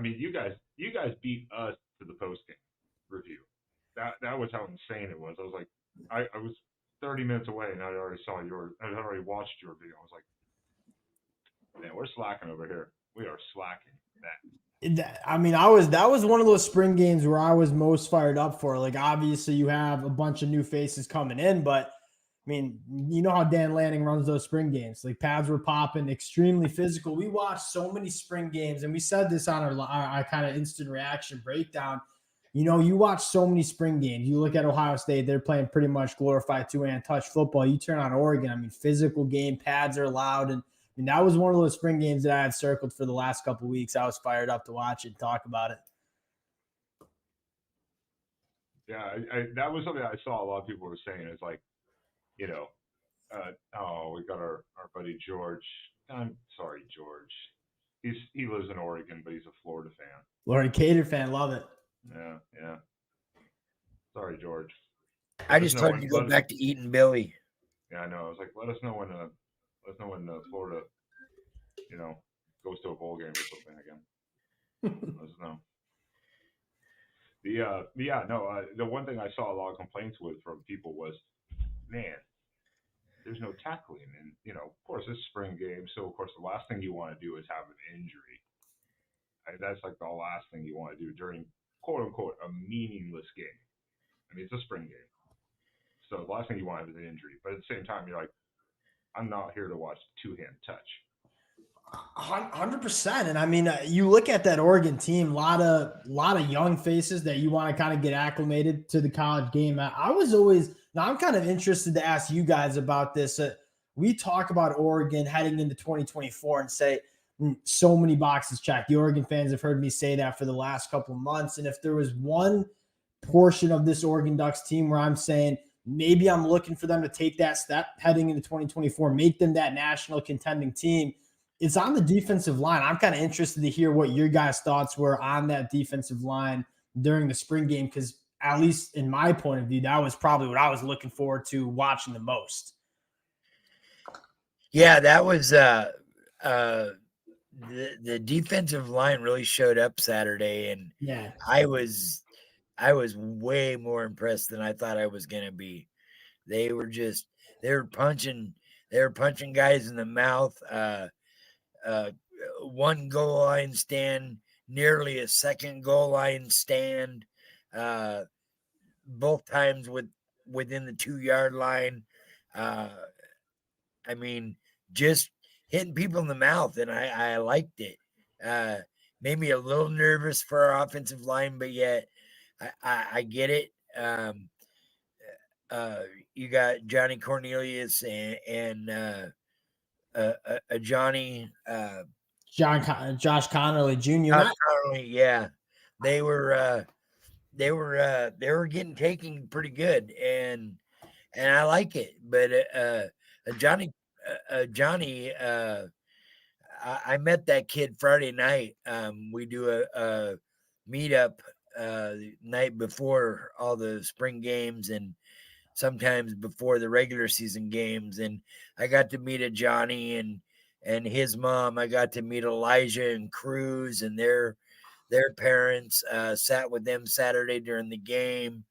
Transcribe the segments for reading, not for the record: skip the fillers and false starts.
mean, you guys beat us to the post game review. That was how insane it was. I was like, I was 30 minutes away and I had already watched your video. I was like, man, we're slacking over here. We are slacking. I mean, that was one of those spring games where I was most fired up for. Like, obviously, you have a bunch of new faces coming in, but I mean, you know how Dan Lanning runs those spring games. Like, pads were popping, extremely physical. We watched so many spring games, and we said this on our kind of instant reaction breakdown. You know, you watch so many spring games. You look at Ohio State; they're playing pretty much glorified two-hand touch football. You turn on Oregon. I mean, physical game, pads are loud, and I mean, that was one of those spring games that I had circled for the last couple of weeks. I was fired up to watch it and talk about it. Yeah, that was something I saw a lot of people were saying. It's like, you know, we got our buddy George. I'm sorry, George. He lives in Oregon, but he's a Florida fan. Florida Gator fan, love it. Yeah. Sorry, George. I just told you to go back to eating Billy. Yeah, I know. I was like, let us know when Florida, goes to a bowl game or something again. Let us know. The one thing I saw a lot of complaints with from people was, man, there's no tackling, and of course it's spring game, so of course the last thing you want to do is have an injury. That's like the last thing you want to do during quote unquote a meaningless game. I mean, it's a spring game, so the last thing you want to have is an injury. But at the same time, you're like, I'm not here to watch two-hand touch. 100%. And I mean, you look at that Oregon team, a lot of young faces that you want to kind of get acclimated to the college game. Now I'm kind of interested to ask you guys about this. We talk about Oregon heading into 2024 and say so many boxes checked. The Oregon fans have heard me say that for the last couple of months. And if there was one portion of this Oregon Ducks team where I'm saying maybe I'm looking for them to take that step heading into 2024, make them that national contending team, it's on the defensive line. I'm kind of interested to hear what your guys' thoughts were on that defensive line during the spring game, because at least in my point of view, that was probably what I was looking forward to watching the most. Yeah, that was the defensive line really showed up Saturday, and yeah, I was way more impressed than I thought I was going to be. They were punching guys in the mouth. One goal line stand, nearly a second goal line stand, both times within the 2-yard line. I mean, just hitting people in the mouth, and I liked it. Made me a little nervous for our offensive line, but yet I get it. You got Johnny Cornelius and Johnny Josh Connerly Jr. Josh Connerly, yeah, they were getting taken pretty good, and I like it. But Johnny, I met that kid Friday night. We do a meetup night before all the spring games and sometimes before the regular season games, and I got to meet a Johnny and his mom. I got to meet Elijah and Cruz and their parents. Sat with them Saturday during the game.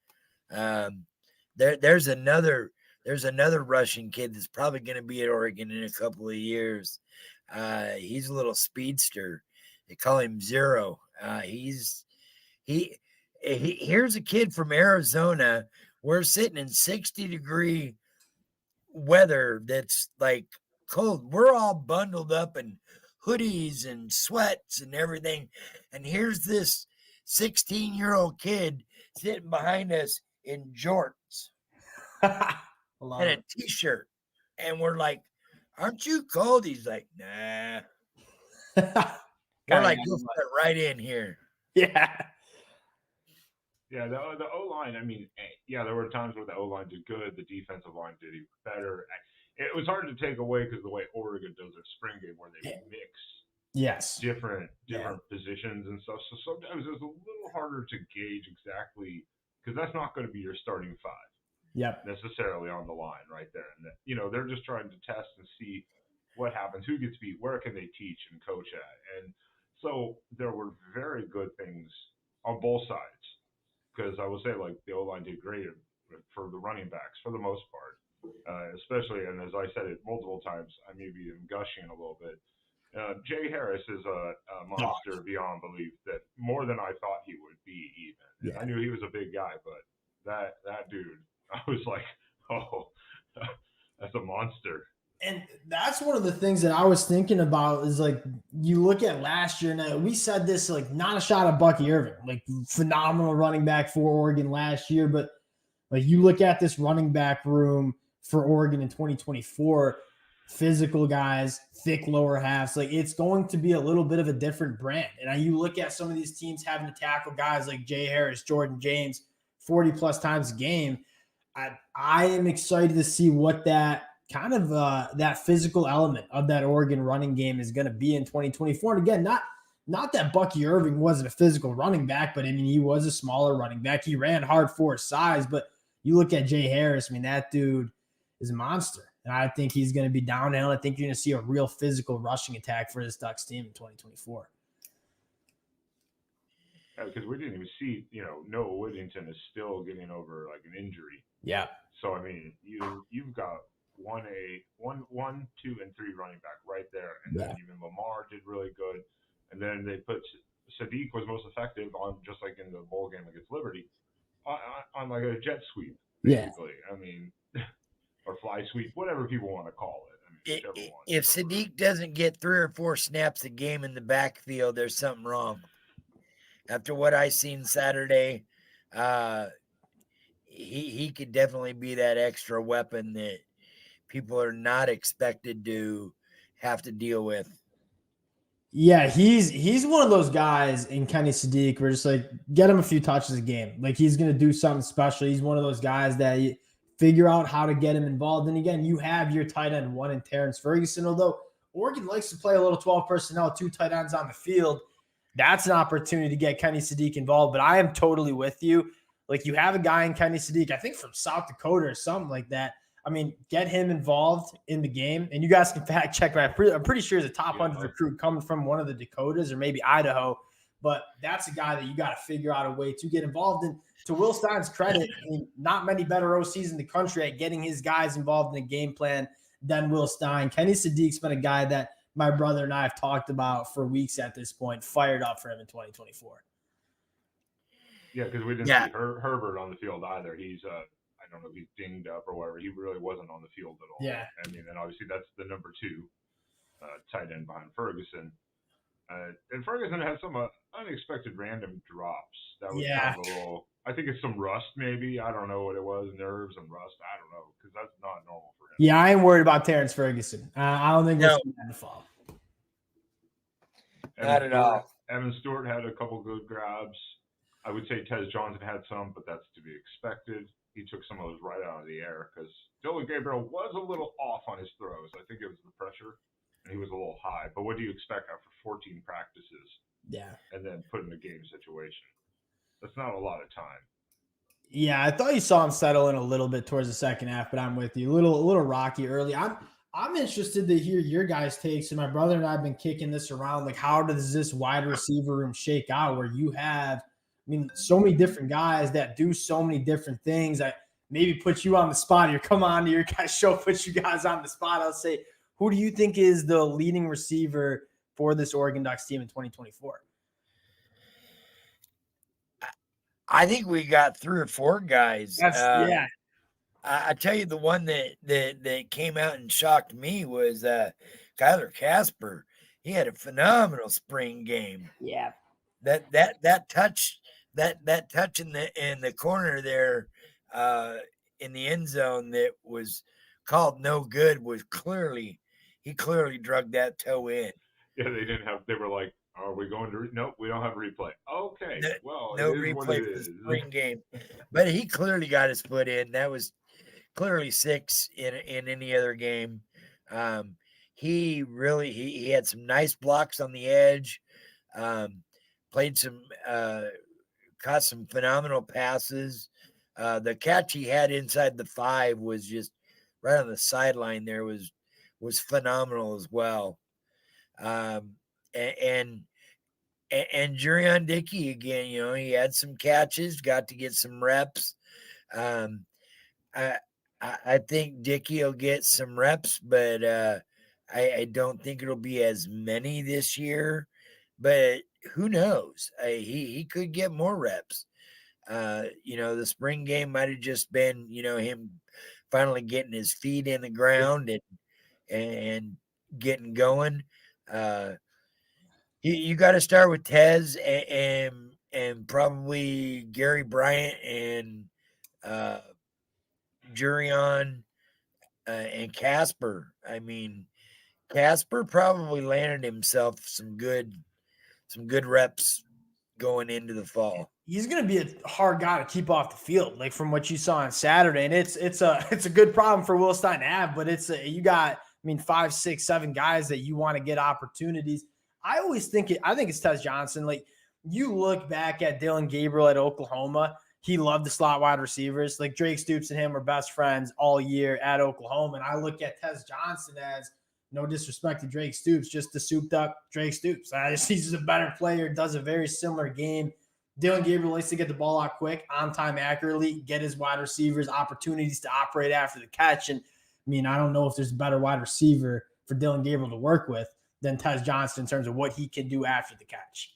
There's another Russian kid that's probably going to be at Oregon in a couple of years. He's a little speedster. They call him Zero. Here's a kid from Arizona. We're sitting in 60-degree weather that's like cold. We're all bundled up in hoodies and sweats and everything. And here's this 16-year-old kid sitting behind us in jorts and a t-shirt. And we're like, aren't you cold? He's like, nah. We're like, you'll fit right in here. Yeah. Yeah, the O-line, I mean, yeah, there were times where the O-line did good, the defensive line did even better. It was hard to take away because the way Oregon does their spring game where they mix different positions and stuff. So sometimes it's a little harder to gauge exactly, because that's not going to be your starting five necessarily on the line right there. And, they're just trying to test and see what happens, who gets beat, where can they teach and coach at. And So there were very good things on both sides because I will say like the O line did great for the running backs for the most part, especially and as I said it multiple times, I maybe am gushing a little bit. Jay Harris is a monster beyond belief. That more than I thought he would be even. And I knew he was a big guy, but that dude, I was like, oh, that's a monster. And that's one of the things that I was thinking about is like you look at last year. Now we said this like not a shot at Bucky Irving, like phenomenal running back for Oregon last year, but like you look at this running back room for Oregon in 2024, physical guys, thick lower halves, like it's going to be a little bit of a different brand. And you look at some of these teams having to tackle guys like Jay Harris, Jordan James, 40 plus times a game. I am excited to see what that kind of that physical element of that Oregon running game is going to be in 2024. And again, not that Bucky Irving wasn't a physical running back, but I mean, he was a smaller running back. He ran hard for his size, but you look at Jay Harris, I mean, that dude is a monster. And I think he's going to be downhill. I think you're going to see a real physical rushing attack for this Ducks team in 2024. Yeah, because we didn't even see, Noah Whittington is still getting over like an injury. Yeah. So I mean, you've got 1, 2, and 3 running back right there, and then even Lamar did really good, and then they put Sadiq was most effective on just like in the bowl game against Liberty, on like a jet sweep basically. Yeah. I mean, or fly sweep, whatever people want to call it. I mean, if Sadiq doesn't get 3 or 4 snaps a game in the backfield, there's something wrong. After what I seen Saturday, he could definitely be that extra weapon that people are not expected to have to deal with. Yeah, he's one of those guys in Kenny Sadiq where just like get him a few touches a game. Like he's going to do something special. He's one of those guys that you figure out how to get him involved. And again, you have your tight end 1 in Terrence Ferguson, although Oregon likes to play a little 12 personnel, 2 tight ends on the field. That's an opportunity to get Kenny Sadiq involved. But I am totally with you. Like you have a guy in Kenny Sadiq, I think from South Dakota or something like that. I mean, get him involved in the game. And you guys can fact check, but I'm pretty sure he's a top 100 recruit coming from one of the Dakotas or maybe Idaho. But that's a guy that you got to figure out a way to get involved in. To Will Stein's credit, I mean, not many better OCs in the country at getting his guys involved in a game plan than Will Stein. Kenny Sadiq's been a guy that my brother and I have talked about for weeks at this point, fired up for him in 2024. Yeah, because we didn't see Herbert on the field either. He's I don't know if he's dinged up or whatever. He really wasn't on the field at all. Yeah. I mean, and obviously that's the number 2 tight end behind Ferguson. And Ferguson had some unexpected random drops. That was kind of a little. I think it's some rust, maybe. I don't know what it was, nerves and rust. I don't know, because that's not normal for him. Yeah, I ain't worried about Terrence Ferguson. I don't think we're going to fall. Not at all. Evan Stewart had a couple good grabs. I would say Tez Johnson had some, but that's to be expected. He took some of those right out of the air because Dylan Gabriel was a little off on his throws. I think it was the pressure, and he was a little high. But what do you expect after 14 practices? Yeah. And then put in a game situation? That's not a lot of time. Yeah, I thought you saw him settle in a little bit towards the second half, but I'm with you. A little rocky early. I'm interested to hear your guys' takes. And my brother and I have been kicking this around. Like, how does this wide receiver room shake out where you have, so many different guys that do so many different things? I maybe put you on the spot here. Come on to your guys' show, put you guys on the spot. I'll say, who do you think is the leading receiver for this Oregon Ducks team in 2024? I think we got 3 or 4 guys. Yeah. I tell you, the one that came out and shocked me was Kyler Casper. He had a phenomenal spring game. Yeah. That touch in the corner there in the end zone that was called no good was he clearly drug that toe in. Yeah, they were like, are we going to nope, we don't have replay. Okay. No replay for the spring game. But he clearly got his foot in. That was clearly 6 in any other game. He had some nice blocks on the edge. Played some caught some phenomenal passes. The catch he had inside the 5 was just right on the sideline there was phenomenal as well. And and Jurion Dickey again, he had some catches, got to get some reps. I think Dickey will get some reps, but I don't think it'll be as many this year. But who knows? He could get more reps. The spring game might have just been, him finally getting his feet in the ground and getting going. You got to start with Tez and probably Gary Bryant and Jurion and Casper. I mean, Casper probably landed himself some good reps going into the fall. He's going to be a hard guy to keep off the field, like from what you saw on Saturday. And it's a good problem for Will Stein to have, but you got, 5, 6, 7 guys that you want to get opportunities. I think it's Tez Johnson. Like, you look back at Dylan Gabriel at Oklahoma, he loved the slot wide receivers. Like, Drake Stoops and him were best friends all year at Oklahoma. And I look at Tez Johnson as, no disrespect to Drake Stoops, just the souped up Drake Stoops. He's just a better player, does a very similar game. Dylan Gabriel likes to get the ball out quick, on time, accurately, get his wide receivers opportunities to operate after the catch. And I don't know if there's a better wide receiver for Dylan Gabriel to work with than Tez Johnson in terms of what he can do after the catch.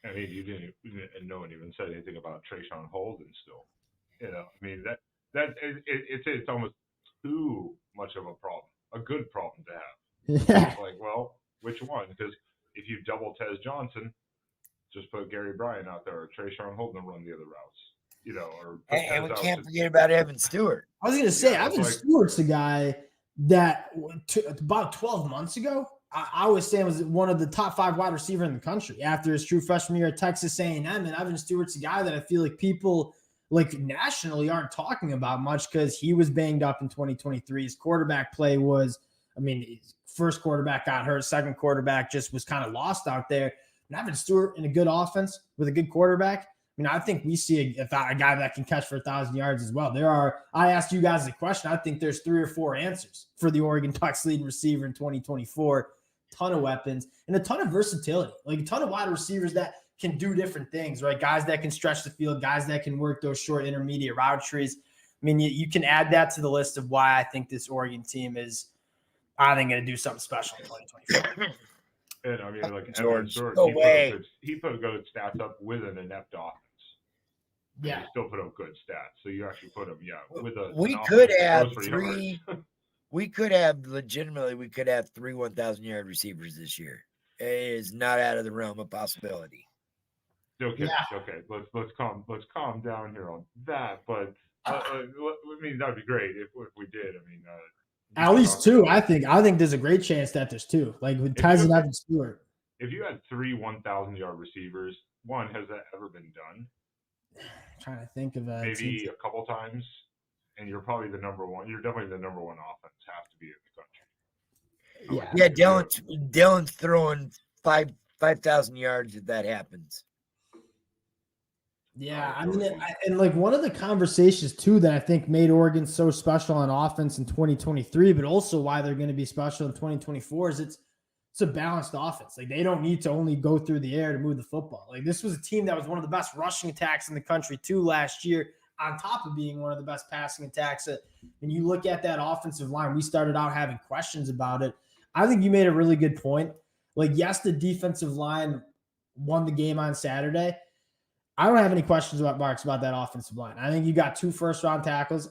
You didn't, and no one even said anything about Trayshawn Holden still. It's almost too much of a problem, a good problem to have. Yeah. It's like, well, which one? Because if you double Tez Johnson, just put Gary Bryant out there, or Trayshawn Holden to run the other routes. And we can't forget about Evan Stewart. I was going to say, Evan Stewart's the guy that about 12 months ago, I was saying was one of the top 5 wide receiver in the country after his true freshman year at Texas A&M. And Evan Stewart's a guy that I feel like people nationally aren't talking about much because he was banged up in 2023. His quarterback play was, his first quarterback got hurt. Second quarterback just was kind of lost out there. And Evan Stewart in a good offense with a good quarterback, I think we see a guy that can catch for 1,000 yards as well. I asked you guys the question. I think there's 3 or 4 answers for the Oregon Ducks leading receiver in 2024. Ton of weapons and a ton of versatility, like a ton of wide receivers that can do different things, right? Guys that can stretch the field, guys that can work those short intermediate route trees. You can add that to the list of why I think this Oregon team is, going to do something special in 2024. And George, Stewart, he put good stats up with an inept offense. Yeah, he still put up good stats. So you actually put him, with a. We could have 3. We could have 3 1,000-yard receivers this year. It is not out of the realm of possibility. Okay, okay. Let's calm down here on that. But that'd be great if we did. At least 2. I think there's a great chance that there's 2. Like with Tez and Evan Stewart. If you had 3 1,000-yard receivers, one, has that ever been done? I'm trying to think of that. Maybe a couple times, and you're probably the number one. You're definitely the number one offense. Have to be in the country. Yeah. Dylan's throwing 5,000 yards if that happens. Yeah, and one of the conversations too that I think made Oregon so special on offense in 2023, but also why they're going to be special in 2024 is it's a balanced offense. Like, they don't need to only go through the air to move the football. Like, this was a team that was one of the best rushing attacks in the country too last year, on top of being one of the best passing attacks. And you look at that offensive line, we started out having questions about it. I think you made a really good point. Like, yes, the defensive line won the game on Saturday. I don't have any questions about that offensive line. I think you got 2 first-round tackles,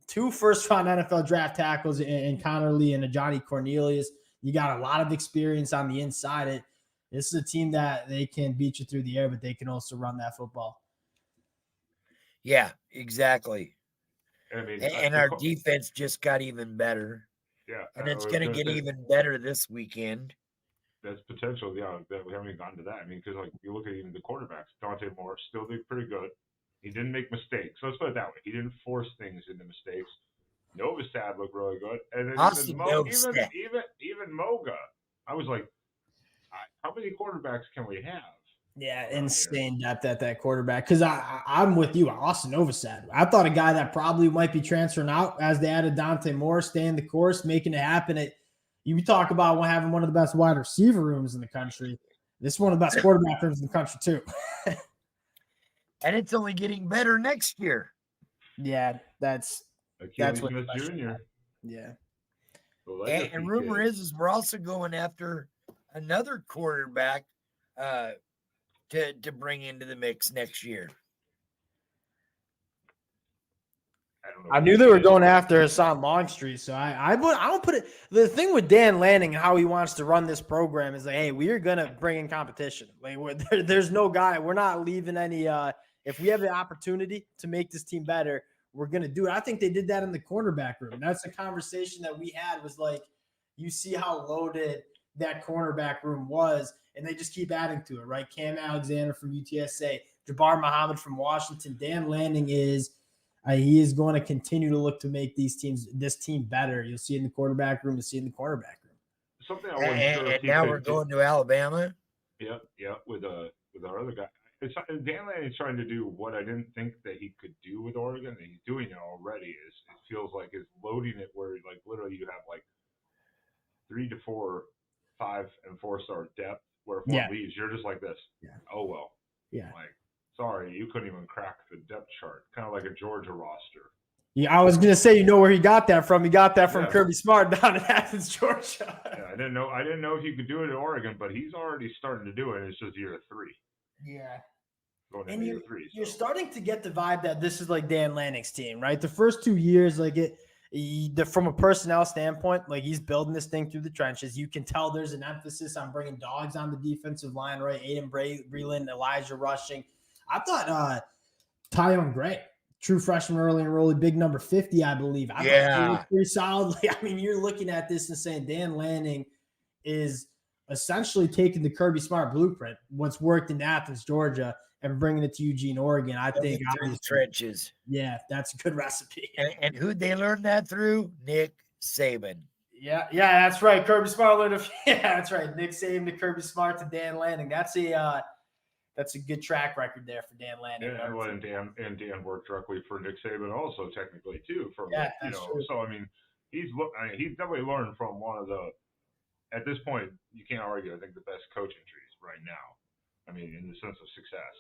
two first-round NFL draft tackles in Connor Lee and Johnny Cornelius. You got a lot of experience on the inside. This is a team that they can beat you through the air, but they can also run that football. Yeah, exactly. And our defense just got even better. Yeah. And it's going to get even better this weekend. That's potential, we haven't even gotten to that. Because you look at even the quarterbacks, Dante Moore still did pretty good. He didn't make mistakes. Let's put it that way. He didn't force things into mistakes. Novastad looked really good, and then even Moga. I was like, how many quarterbacks can we have? Yeah, insane depth at that quarterback. Because I'm with you, Austin Novastad. I thought a guy that probably might be transferring out as they added Dante Moore, staying the course, making it happen. You talk about having one of the best wide receiver rooms in the country. This is one of the best quarterback rooms in the country too. And it's only getting better next year. Yeah, that's Achilles what's Smith special. Jr. Yeah. The And legacy rumor kid. is we're also going after another quarterback to bring into the mix next year. I knew they were going after Hassan Longstreet, so I don't put it. The thing with Dan Lanning and how he wants to run this program is like, hey, we are gonna bring in competition. Like, there's no guy. We're not leaving any. If we have the opportunity to make this team better, we're gonna do it. I think they did that in the cornerback room. That's a conversation that we had. Was like, you see how loaded that cornerback room was, and they just keep adding to it. Right, Cam Alexander from UTSA, Jabbar Muhammad from Washington, Dan Lanning is. He is going to continue to look to make this team better. You'll see it in the quarterback room. You'll see it in the cornerback room. Something I wasn't sure if and now we're going to Alabama. Yeah, with our other guy. Dan Lanning's trying to do what I didn't think that he could do with Oregon, and he's doing it already. It feels like is loading it where like literally you have like 3 to 4, 5 and 4-star depth. Where if one leaves, you're just like this. Yeah. Oh well. Yeah. Like, sorry, you couldn't even crack the depth chart. Kind of like a Georgia roster. Yeah, I was gonna say, you know where he got that from? He got that from Kirby Smart down in Athens, Georgia. Yeah, I didn't know if he could do it in Oregon, but he's already starting to do it. It's just year 3. Yeah. Going into year 3. You're starting to get the vibe that this is like Dan Lanning's team, right? The first 2 years, like from a personnel standpoint, like he's building this thing through the trenches. You can tell there's an emphasis on bringing dogs on the defensive line, right? Aiden Breland, Elijah Rushing. I thought Tyon Gray, true freshman early enrollee, big number 50, I believe. I thought he was pretty solid. I mean, you're looking at this and saying Dan Lanning is essentially taking the Kirby Smart blueprint, what's worked in Athens, Georgia, and bringing it to Eugene, Oregon. I think through the trenches. Yeah, that's a good recipe. And who'd they learn that through? Nick Saban. Yeah, that's right. Kirby Smart learned. That's right. Nick Saban to Kirby Smart to Dan Lanning. That's a good track record there for Dan Lanning. Yeah, and Dan worked directly for Nick Saban also technically too. True. So I mean, he's definitely learned from one of the. At this point, you can't argue. I think the best coaching trees right now. I mean, in the sense of success.